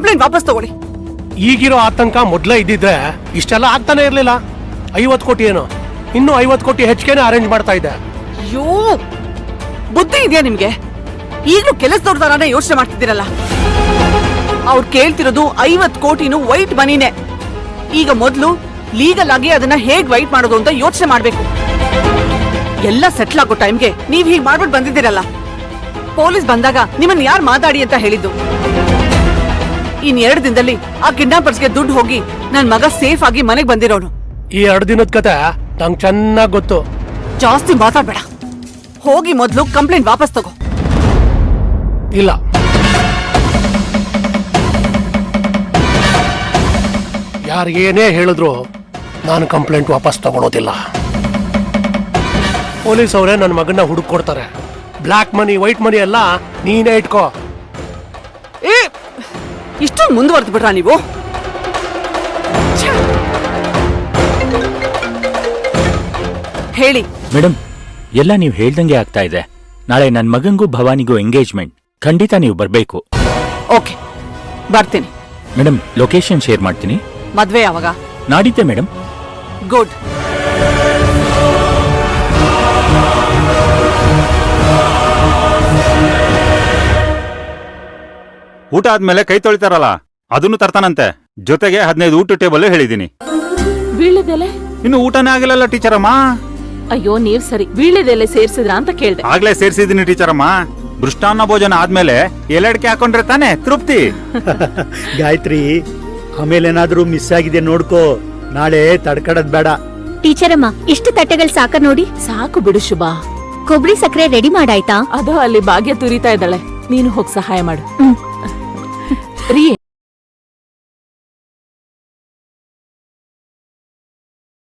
Complaint ವಾಪಸ್ ತಗೊಳ್ಳಿ. ಈಗಿರೋ ಆತಂಕ ಮೊದ್ಲೇ ಇದ್ದಿದ್ರೆ ಇಷ್ಟೆಲ್ಲ ಆಗ್ತಾನೆ ಇರ್ಲಿಲ್ಲ. 50 ಕೋಟಿ ಏನು, ಇನ್ನು 50 ಕೋಟಿ ಹೆಚ್ಚಿಗೆನೆ ಅರೇಂಜ್ ಮಾಡ್ತಾ ಇದ್ದೆ. ಅಯ್ಯೋ, ಬುದ್ಧಿ ಇದೆಯಾ ನಿಮ್ಗೆ? ಈಗಲೂ ಕೆಲಸದವ್ರ ತರಾನೇ ಯೋಚನೆ ಮಾಡ್ತಿದ್ದೀರಲ್ಲ. ಅವ್ರು ಕೇಳ್ತಿರೋದು 50 ಕೋಟಿನೂ ವೈಟ್ ಮನಿನೇ. ಈಗ ಮೊದ್ಲು ಲೀಗಲ್ ಆಗಿ ಅದನ್ನ ಹೇಗ್ ವೈಟ್ ಮಾಡೋದು ಅಂತ ಯೋಚನೆ ಮಾಡ್ಬೇಕು. ಎಲ್ಲ ಸೆಟ್ಲ್ ಆಗೋ ಟೈಮ್ಗೆ ನೀವ್ ಹೀಗ್ ಮಾಡ್ಬಿಟ್ಟು ಬಂದಿದ್ದೀರಲ್ಲ. ಪೊಲೀಸ್ ಬಂದಾಗ ನಿಮ್ಮನ್ನ ಯಾರು ಮಾತಾಡಿ ಅಂತ ಹೇಳಿದ್ದು? ಇನ್ 2 ದಿನದಲ್ಲಿ ಆ ಕಿಡ್ನಾಪರ್ಸ್ಗೆ ದುಡ್ಡು ಹೋಗಿ ನನ್ ಮಗ ಸೇಫ್ ಆಗಿ ಮನೆಗ್ ಬಂದಿರೋನು. ಈ 2 ದಿನದ ಕತೆ ನಂಗೆ ಚೆನ್ನಾಗ್ ಗೊತ್ತು. ಜಾಸ್ತಿ ಮಾತಾಡ್ಬೇಡ. ಹೋಗಿ ಮೊದ್ಲು ಕಂಪ್ಲೇಂಟ್ ವಾಪಸ್ ತಗೋ. ಇಲ್ಲ, ಯಾರಿಗೇನೇ ಹೇಳಿದ್ರು ನಾನು ಕಂಪ್ಲೇಂಟ್ ವಾಪಸ್ ತಗೊಳೋದಿಲ್ಲ. ಪೊಲೀಸ್ ಅವರೇ ನನ್ನ ಮಗನ್ನ ಹುಡುಕೊಡ್ತಾರೆ. ಬ್ಲ್ಯಾಕ್ ಮನಿ ವೈಟ್ ಮನಿ ಎಲ್ಲ ನೀನೇ ಇಟ್ಕೋ. ಏ, ಇಷ್ಟೊಂದು ಮುಂದುವರೆದು ಬಿಡ್ರಾ ನೀವು? ಹೇಳಿ ಮೇಡಮ್, ಎಲ್ಲ ನೀವು ಹೇಳ್ದಂಗೆ ಆಗ್ತಾ ಇದೆ. ನಾಳೆ ನನ್ನ ಮಗಂಗೂ ಭವಾನಿಗೂ ಎಂಗೇಜ್ಮೆಂಟ್. ಖಂಡಿತ ನೀವು ಬರಬೇಕು. ಓಕೆ, ಬರ್ತೀನಿ. ಮೇಡಮ್, ಲೊಕೇಶನ್ ಶೇರ್ ಮಾಡ್ತೀನಿ. ಮದ್ವೆ ಯಾವಾಗ? ನಾಡಿದ್ದೆ ಮೇಡಮ್. ಗುಡ್. ಊಟ ಆದ್ಮೇಲೆ ಕೈ ತೊಳಿತಾರಲ್ಲ, ಅದನ್ನು ತರ್ತಾನಂತೆ. ಜೊತೆಗೆ 15 ಊಟ ಟೇಬಲ್ ಹೇಳಿದೀನಿ. ವೀಳ್ಯದೆಲೆ ಇನ್ನು ಊಟನೇ ಆಗಿಲ್ಲಲ್ಲ ಟೀಚರಮ್ಮ. ಅಯ್ಯೋ, ನೀವ್ ಸರಿ ವೀಳ್ಯದೆಲೆ ಸೇರ್ಸಿದ್ರ ಅಂತ ಕೇಳ್ದೆ. ಆಗ್ಲೇ ಸೇರ್ಸಿದೀನಿ ಟೀಚರಮ್ಮ. ಮೃಷ್ಟಾನ್ನ ಭೋಜನ ಆದ್ಮೇಲೆ ಎಲೆಡ್ಕೆ ಹಾಕೊಂಡ್ರೆ ತಾನೆ ತೃಪ್ತಿ. ಗಾಯತ್ರಿ, ಆಮೇಲೇನಾದ್ರೂ ಮಿಸ್ ಆಗಿದೆ ನೋಡ್ಕೋ. ನಾಳೆ ತಡ್ಕಡದ್ ಬೇಡ. ಟೀಚರಮ್ಮ, ಇಷ್ಟು ತಟ್ಟೆಗಳು ಸಾಕ ನೋಡಿ. ಸಾಕು ಬಿಡು ಶುಭ. ಕೊಬ್ಬರಿ ಸಕ್ಕರೆ ರೆಡಿ ಮಾಡಾಯ್ತಾ? ಅದು ಅಲ್ಲಿ ಭಾಗ್ಯ ತುರಿತಾ ಇದ್ದಾಳೆ. ನೀನು ಹೋಗಿ ಸಹಾಯ ಮಾಡು. ರೀ